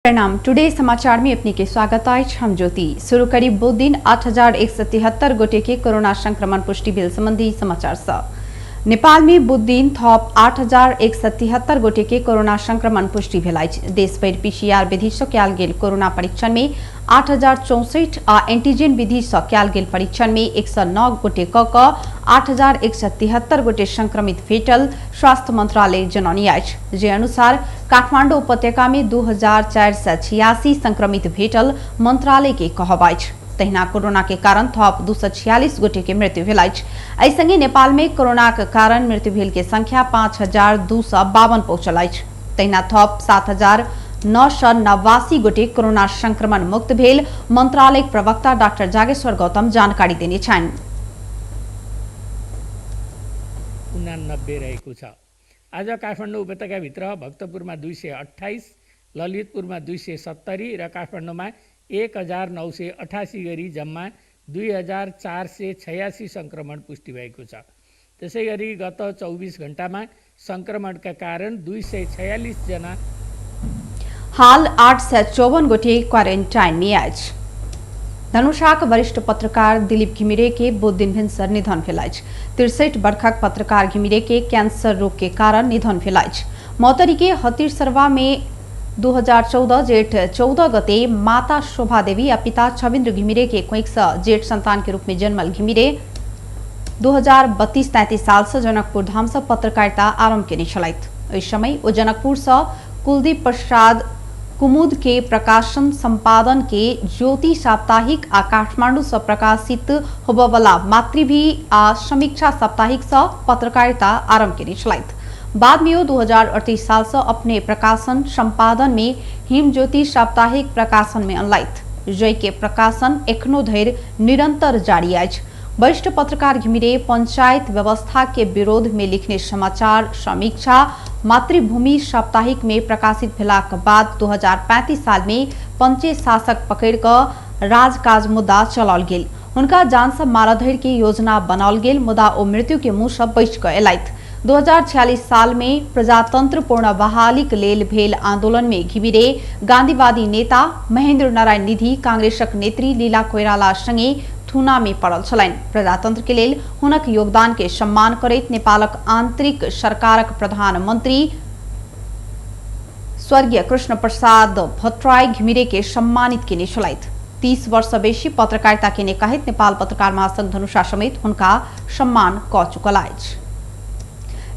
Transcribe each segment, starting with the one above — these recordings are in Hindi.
प्रणाम। टुडे समाचार में अपने के स्वागत है। हम ज्योति शुरू करी बुध दिन 8173 गोटे के कोरोना संक्रमण पुष्टि भेल संबंधी समाचार स नेपाल में बुध दिन थप 8173 गोटे के कोरोना संक्रमण पुष्टि भेल अछि। देशभरि पीसीआर विधि सँ कयल गेल कोरोना परीक्षण में 8064 आ एंटीजन विधि सँ कयल गेल परीक्षण में 109 गोटे क 8173 गोटे संक्रमित भेटल स्वास्थ्य मंत्रालय जनौने अछि। जे अनुसार काठमाडौँ उपत्यका में 2486 संक्रमित भेटल मंत्रालय के कहब अछि। तहिना कोरोना के कारण थप 246 गोटे के मृत्यु भेल अछि। एहि संगे नेपाल में कोरोना के कारण मृत्यु भेल के संख्या 5252 पहुंचल अछि। तहिना थप 7989 गोटे कोरोना संक्रमण मुक्त भेल मंत्रालय प्रवक्ता डाक्टर जागेश्वर गौतम जानकारी देने छन्। 89 रहेको छ। आज काठमाडौँ उपत्यकाभित्र भक्तपुरमा 228, ललितपुरमा 270 र काठमाडौँमा 1988 गरी जम्मा 2486 संक्रमण पुष्टि भएको छ। त्यसैगरी गत 24 घण्टामा संक्रमणका कारण 246 जना हाल 854 गोटे क्वारेन्टाइन में अछि। धनुषाक वरिष्ठ पत्रकार दिलीप घिमिरे के बुध दिन भिनसर निधन भेल अछि। 63 वर्षक पत्रकार घिमिरे के कैंसर रोग के कारण निधन भेल अछि। मौतरी के हतिरसरवा में 2014 जेठ 14 गते माता शोभा देवी और पिता छविन्द्र घिमिरे के कोइक्स जेठ संतान के रूप में जन्मल घिमिरे 2032-33 साल से जनकपुर धाम से पत्रकारिता आरंभ केने छलथि। इस समय वो जनकपुर से कुलदीप प्रसाद कुमुद के प्रकाशन संपादन के ज्योति साप्ताहिक आ काठमांडू से प्रकाशित होबवला मातृभी आ समीक्षा साप्ताहिक से पत्रकारिता आरंभ केने छलथि। बाद में वो 2038 साल से अपने प्रकाशन संपादन में हिम ज्योति साप्ताहिक प्रकाशन में अनलथि। जय के प्रकाशन एखनो धरि निरंतर जारी अछि। वरिष्ठ पत्रकार घिमिरे पंचायत व्यवस्था के विरोध में लिखने समाचार समीक्षा मातृभूमि साप्ताहिक में प्रकाशित भेलाक बाद 2035 साल में पंचे शासक पकड़ क राजकाज मुद्दा चलाओल गेल। हुनका जान से मारय धरि के योजना बनाओल गेल, मुदा ओ मृत्यु के मुंह से बचि क एलथि। 2046 साल में प्रजातंत्र पूर्ण बहाली के लेल भेल आंदोलन में घिमिरे गांधीवादी नेता महेंद्र नारायण निधि, कांग्रेसक नेत्री लीला कोइराला संगे थुना में पड़ल छलनि। प्रजातंत्र के लेल हुनक योगदान के सम्मान करैत नेपालक आंतरिक सरकारक प्रधानमंत्री स्वर्गीय कृष्ण प्रसाद भट्टराई घिमिरे के सम्मानित केने छलथि। 30 वर्ष से बेसी पत्रकारिता केने कहैत नेपाल पत्रकार महासंघ धनुषा समेत हुनका सम्मान क चुकल अछि।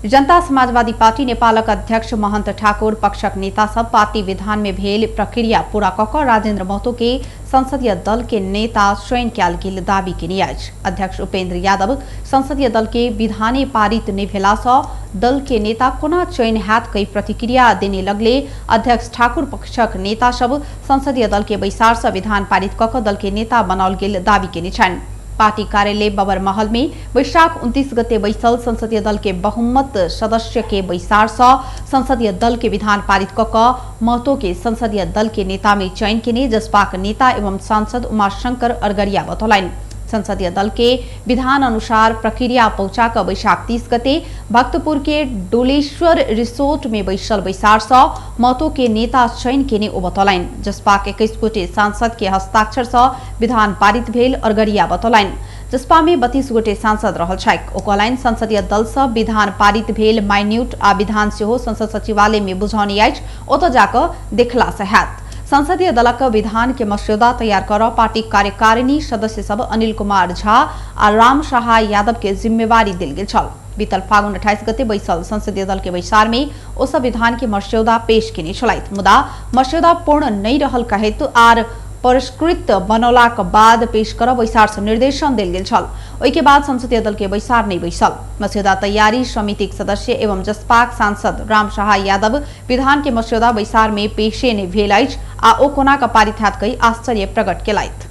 जनता समाजवादी पार्टी नेपालक अध्यक्ष महंत ठाकुर पक्षक नेता सब पार्टी विधान में भेल प्रक्रिया पूरा कऽ कऽ राजेन्द्र महतो के संसदीय दल के नेता चयन कयल गेल दावी केने अछि। अध्यक्ष उपेन्द्र यादव संसदीय दल के विधाने पारित नहि भेला सँ दल के नेता कोना चयन हैत कई प्रतिक्रिया देने लगले अध्यक्ष ठाकुर पक्षक नेता सब संसदीय दल के बैसार सँ विधान पारित कऽ कऽ दल के नेता बनाओल गेल दावी केने छनि। पार्टी कार्यालय बबर महल में वैशाख 29 गते बैसल संसदीय दल के बहुमत सदस्य के बैसार सँ संसदीय दल के विधान पारित क क महतो के संसदीय दल के नेता में चयन केने जसपाक नेता एवं सांसद उमाशंकर अरगरिया बतौलनि। संसदीय दल के विधान अनुसार प्रक्रिया पहुंचा क वैशाख 30 गते भक्तपुर के डोलेश्वर रिसोर्ट में बैसल बैसार सँ महतो के नेता चयन केने ओ बतौलनि। जसपाक 21 गोटे सांसद के हस्ताक्षर सँ विधान पारित भेल अरगरिया बतौलनि। जसपा में 32 गोटे सांसद रहल छथि। ओ कहलनि संसदीय दल सँ विधान पारित भेल माइन्यूट आ विधान सेहो संसद सचिवालय में बुझौनी अछि, ओतऽ जाकऽ देखला सँ हैत। संसदीय दलक विधान के मस्यौदा तैयार कर पार्टी कार्यकारिणी सदस्य सब अनिल कुमार झा आ राम सहाय यादव के जिम्मेवारी देल गेल छल। बीतल फागुन 28 गते बैसल संसदीय दल के बैसार में ओ सब विधान के मस्यौदा पेश केने छलथि, मुदा मस्यौदा पूर्ण नहीं रहल कहैत आर परिष्कृत बनौलाक बाद पेश कर बैसार से निर्देशन देल गेल छल। ओहि के बाद संसदीय दल के बैसार नहीं बैसल। मस्यौदा तैयारी समितिक सदस्य एवं जसपाक सांसद राम सहाय यादव विधान के मस्यौदा बैसार में पेशे नहीं भेल अछि आ ओ कोना क पारित हैत कहि आश्चर्य प्रकट केलथि।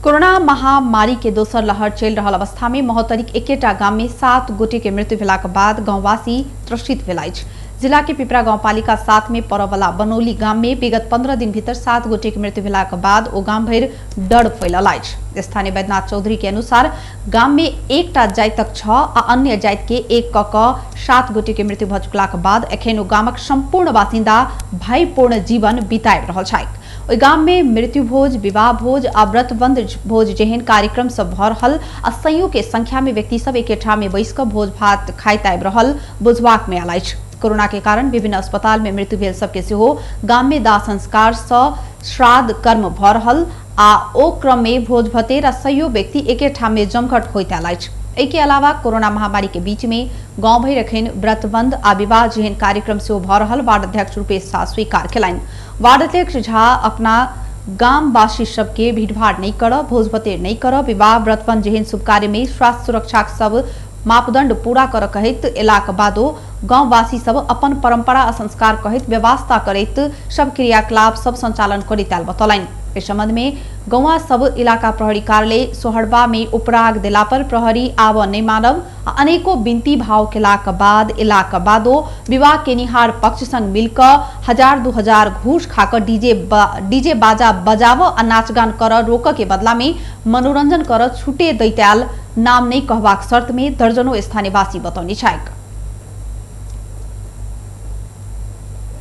कोरोना महामारी के दोसर लहर चलि रहल अवस्था में महोत्तरीक एकेटा गाम में 7 गोटे के मृत्यु भेलाक बाद गांववासी त्रसित भेल अछि। जिला के पिपरा गाउँपालिका 7 में परवला बनौली गांव में विगत 15 दिन भीतर 7 गोटे की मृत्यु भेलाक बाद ओ गांव भर डर फैलल अछि। स्थानीय वैद्यनाथ चौधरी के अनुसार गांव में एकटा जाइतक 6 आ अन्य जाइत के 1 कऽ 7 गोटे के मृत्यु भ चुकलाक बाद एखन ओ गामक संपूर्ण बासिंदा भयपूर्ण जीवन बिताबि रहल छथि। ओहि गाम में मृत्यु भोज, विवाह भोज आ व्रतबंध भोज जेहन कार्यक्रम सब भ रहल आ सयों के संख्या में व्यक्ति सब एके ठाम में बैस कऽ भोज भात खाइत आबि रहल बुझबाक में आयल अछि। कोरोना के कारण विभिन्न अस्पताल में मृत्यु भेल सबके सेहो गाम में दाह संस्कार श्राद्ध कर्म भ रहल आ ओ क्रम में भोज भतेर आ सयौ व्यक्ति एके ठाम में जमघट होइत आयल अछि। एहि के अलावा कोरोना महामारी के बीच में गांव भर एखन व्रतबंध आ विवाह जेहन कार्यक्रम सेहो भ रहल वार्ड अध्यक्ष रूपेश शाह स्वीकार केलनि। वार्ड अध्यक्ष झा अपना गामवासी सबके भीड़भाड़ नहीं कर, भोज भतेर नहीं कर, विवाह व्रतबंध जेहन शुभ कार्य में स्वास्थ्य सुरक्षा सब मापदंड पूरा कर कहैत एलाक बादो गांववासी सब अपन परंपरा आ संस्कार कहैत व्यवस्था करैत सब क्रियाकलाप सब संचालन करैत आयल बतौलनि। इस संबंध में गौवा सब इलाका प्रहरी कार्यालय सोहरबा में उपराग देला पर प्रहरी आब नहीं मानव अनेको बिनती भाव केलाक बाद इलाका बादो विवाह के निहार पक्ष संग मिलकर 1000-2000 घूस खाकर डीजे बाजा बजाव आ नाचगान कर रोक के बदला में मनोरंजन कर छूटे दैत्याल नाम नहीं कहबाक शर्त में दर्जनों स्थानीयवासी बतौनी छथि।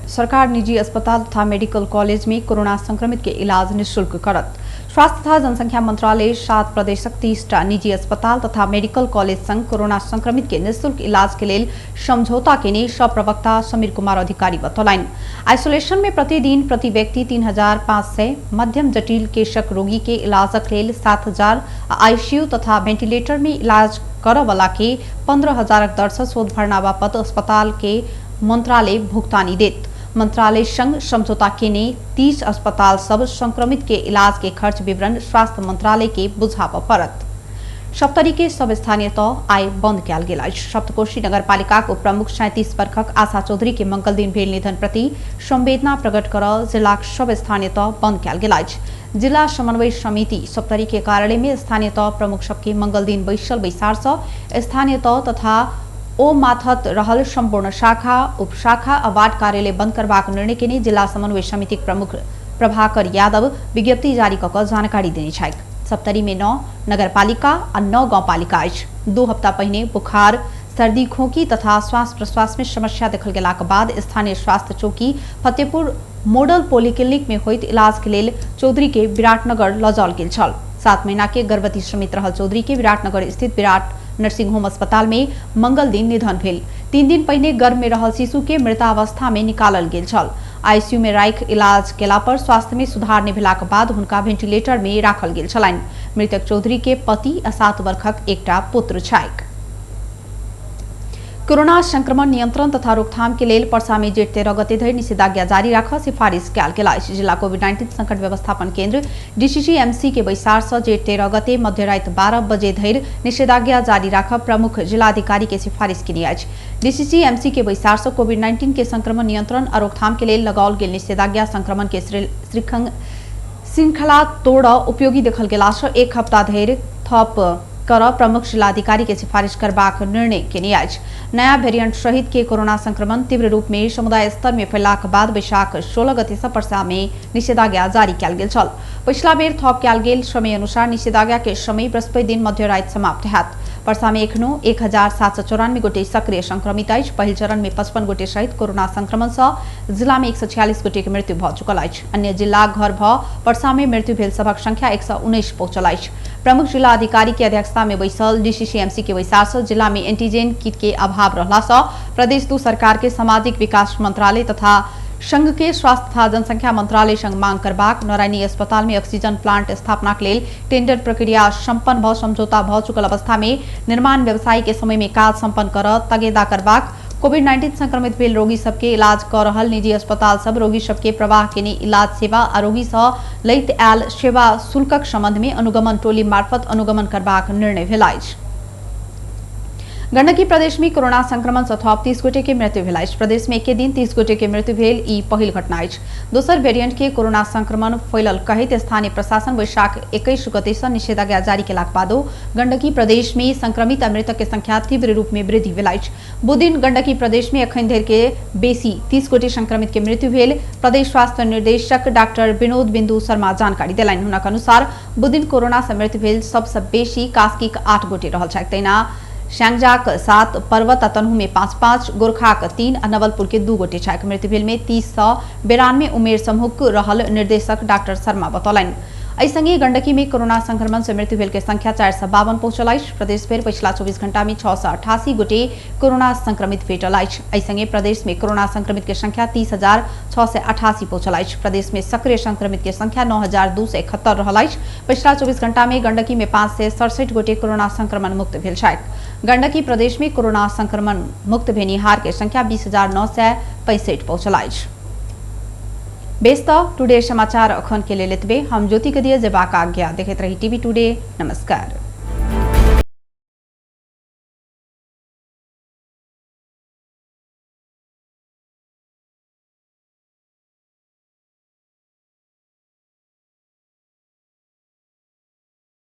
सरकार निजी अस्पताल तथा मेडिकल कॉलेज में कोरोना संक्रमित के इलाज निःशुल्क करत। स्वास्थ्य तथा जनसंख्या मंत्रालय 7 प्रदेशक 30टा निजी अस्पताल तथा मेडिकल कॉलेज संग कोरोना संक्रमित के निःशुल्क इलाज के लेल समझौता केने प्रवक्ता समीर कुमार अधिकारी बतौलनि। आइसोलेशन में प्रतिदिन प्रति व्यक्ति 3500, मध्यम जटिल केशक रोगी के इलाजक लेल 7000, आईसीयू तथा वेंटिलेटर में इलाज करय वाला के 15000 दर से शोध भरना बापत अस्पताल के मंत्रालय भुगतानी देत। मंत्रालय संग समझौता केने 30 अस्पताल सब संक्रमित के इलाज के खर्च विवरण स्वास्थ्य मंत्रालय के बुझाव पड़त। सप्तरी के सब स्थानीय तह आय बंद कयल गेल अछि। सप्तकोशी नगरपालिका प्रमुख 37 वर्षक आशा चौधरी के मंगल दिन भेल निधन प्रति संवेदना प्रकट कर जिला सब स्थानीय तह बंद कयल गेल अछि। जिला समन्वय समिति सप्तरी के कार्यालय में स्थानीय तह प्रमुख सबके मंगल दिन बैसल बैसार से स्थानीय तह तथा ओ माथत रहल संपूर्ण शाखा उपशाखा आ वार्ड कार्यालय बंद करबाक निर्णय केने जिला समन्वय समिति प्रमुख प्रभाकर यादव विज्ञप्ति जारी कऽ जानकारी देने छथि। सप्तरी में 9 नगरपालिका आ 9 गाउँपालिका अछि। 2 हफ्ता पहिने बुखार, सर्दी, खोकी तथा श्वास प्रश्वास में समस्या देखल गेलाक बाद स्थानीय स्वास्थ्य चौकी फतेहपुर मॉडल पॉलिक्लिनिक में होइत इलाज के लेल चौधरी के विराटनगर ल जाओल गेल छल। 7 महीना के गर्भवती समेत रहल चौधरी के विराटनगर स्थित विराट नर्सिंग होम अस्पताल में मंगल दिन निधन भेल। 3 दिन पहिने गर्भ में रहल शिशु के मृतावस्था में निकालल गेल छल। आईसीयू में राखि इलाज केला पर स्वास्थ्य में सुधार नहि भेलाक बाद हुनका वेंटिलेटर में राखल गेल छलनि। मृतक चौधरी के पति आ 7 वर्षक एकटा पुत्र छथि। कोरोना संक्रमण नियंत्रण तथा रोकथाम के लेल पर्सा में जेठ 13 गते धरि निषेधाज्ञा जारी राखऽ सिफारिश कयल गेल अछि। जिला कोविड-19 संकट व्यवस्थापन केंद्र डीसीसीएमसी के बैसार से जेठ 13 गते मध्यरात 12 बजे धरि निषेधाज्ञा जारी राखऽ प्रमुख जिलाधिकारी के सिफारिश केने अछि। डीसीसीएमसी के बैसार से कोविड-19 के संक्रमण नियंत्रण आ रोकथाम के लेल लगाओल गेल निषेधाज्ञा संक्रमण के श्रृंखला तोड़ उपयोगी देखल गेला से 1 हफ्ता धरि थप कर प्रमुख जिलाधिकारी के सिफारिश करबाक निर्णय केने अछि। नया वेरिएंट सहित के कोरोना संक्रमण तीव्र रूप में समुदाय स्तर में फैलाक बाद बैशाख 16 गते से पर्सा में निषेधाज्ञा जारी कयल गेल छल। पिछला बेर थप कयल गेल समय अनुसार निषेधाज्ञा के समय बृहस्पति दिन मध्यरात समाप्त हैत। पर्सा में एखनो 1794 गोटे सक्रिय संक्रमित अछि। पहिल चरण में 55 गोटे सहित कोरोना संक्रमण से जिला में 146 गोटे के मृत्यु भ चुकल अछि। अन्य जिला घर भ पर्सा में मृत्यु भेल सभक संख्या 119 पहुंचल अछि। प्रमुख जिला अधिकारी के अध्यक्षता में बैसल डीसीसीएमसी के बैसार से जिला में एंटीजन किट के अभाव रहला से प्रदेश 2 सरकार के सामाजिक विकास मंत्रालय तथा संघ के स्वास्थ्य तथा जनसंख्या मंत्रालय संग मांग करबाक नारायणी अस्पताल में ऑक्सीजन प्लांट स्थापना के लेल टेंडर प्रक्रिया संपन्न भ समझौता भ चुकल अवस्था में निर्माण व्यवसायी के समय में काज संपन्न कर तगेदा करबाक कोविड-19 संक्रमित भेल रोगी सबके इलाज कर रहल निजी अस्पताल सब रोगी सबके प्रवाह केने इलाज सेवा आ रोगी सँ लैत आयल सेवा शुल्कक संबंध में अनुगमन टोली मार्फत अनुगमन करबाक निर्णय भेल अछि। गण्डकी प्रदेश में कोरोना संक्रमण से थप 30 गोटे के मृत्यु भेल अछि। प्रदेश में एके दिन 30 गोटे के मृत्यु भेल ई पहिल घटना अछि। दोसर वेरिएंट के कोरोना संक्रमण फैलल कहैत स्थानीय प्रशासन वैशाख 21 गते से निषेधाज्ञा जारी केलाक बादो गण्डकी प्रदेश में संक्रमित आ मृतक के संख्या तीव्र रूप में वृद्धि भेल अछि। बुधदिन गण्डकी प्रदेश में एखन धरि के बेसी 30 गोटे संक्रमित के मृत्यु भेल प्रदेश स्वास्थ्य निर्देशक डाक्टर विनोद बिंदु शर्मा जानकारी देलनि। हुनक अनुसार बुधदिन कोरोना से मृत्यु भेल सबसे बेसी कास्कीक 8 गोटे रहल छथि। तहिना श्यांगजाक 7, पर्वत आ तनहु में 5-5, गोरखाक 3 आ नवलपुर के 2 गोटे छथि। मृत्यु भेल में 30 से 92 उमेर समूहक रहल निर्देशक डाक्टर शर्मा बतौलनि। एहि संगे गण्डकी में कोरोना संक्रमण से मृत्यु भेल के संख्या 452 पहुंचल अछि। प्रदेश भर पिछला 24 घंटा में 688 गोटे कोरोना संक्रमित भेटल अछि। एहि संगे प्रदेश में कोरोना संक्रमित के संख्या 30,688 पहुंचल अछि। प्रदेश में सक्रिय संक्रमित के संख्या 9,271 रहल अछि। पिछला 24 घंटा में गण्डकी में 567 गोटे कोरोना संक्रमण मुक्त भेल छथि। गण्डकी प्रदेश में कोरोना संक्रमण मुक्त भेनिहार के संख्या 20,965 पहुंचल अछि। बेस्त टुडे समाचार अखन के लेल एतबे। हम ज्योति के दिए जेबाक आज्ञा। देखैत रही टीवी टुडे। नमस्कार।